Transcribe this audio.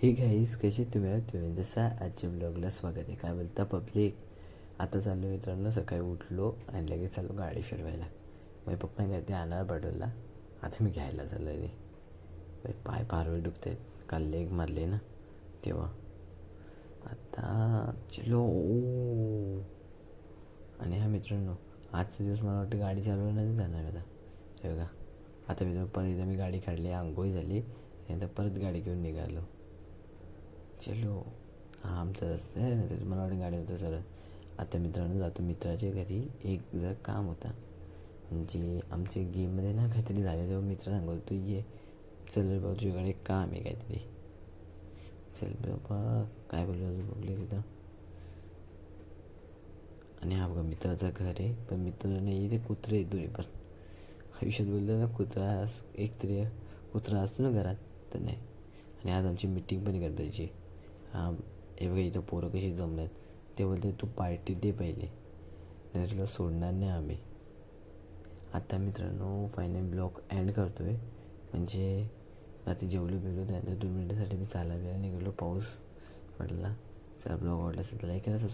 हे गाईज कशी तुम्ही जसा आजच्या ब्लॉगला स्वागत आहे. काय बोलता पब्लिक. आता चाललो मित्रांनो, सकाळी उठलो आणि लगेच चाललो गाडी फिरवायला. माझ्या पप्पाने ते आणायला पाठवला. आता मी घ्यायला चाललो आहे. ते पाय पारवे दुखत आहेत, काल लेग मारले ना तेव्हा. आता चलो. आणि हा मित्रांनो, आजचा दिवस मला वाटतं गाडी चालवलं नाही जाणार आता. हे बघा, आता मी परत एकदा मी गाडी काढली, आंघोळी झाली आणि आता परत गाडी घेऊन निघालो. चलो. हा आमचा रस्ता आहे ना, तर मला वाटतं गाडी होतं सर. आता मित्रांनो जातो मित्राच्या घरी. एक जर काम होता, म्हणजे आमच्या गेममध्ये ना काहीतरी झालं, तेव्हा मित्र सांगतो तू ये, चल रे बाबा तुझ्याकडे एक काम आहे काहीतरी. चल बाबा, काय बोललो अजून बघले तिथं. आणि हा बघा मित्राचं घर आहे, पण मित्र नाही ते कुत्रे आहेत दोन्ही पण. आयुष्यात बोलतो ना, एकतरी कुत्रा असतो ना घरात, तर नाही. आणि आज आमची मीटिंग पण गणपतीची. हां, हे बघा इथं पोरं कशी जमल्यात. ते बोलते तू पार्टी दे पहिले, नाही तुला सोडणार नाही आम्ही. आता मित्रांनो फायनल ब्लॉग एंड करतो आहे. म्हणजे रात्री जेवलो बिवलो, त्यानंतर 2 मिनिटासाठी मी चालायला निघालो. पाऊस पडला. चला ब्लॉग आवडला असेल तर लाईक करा, सबस्क्राईब.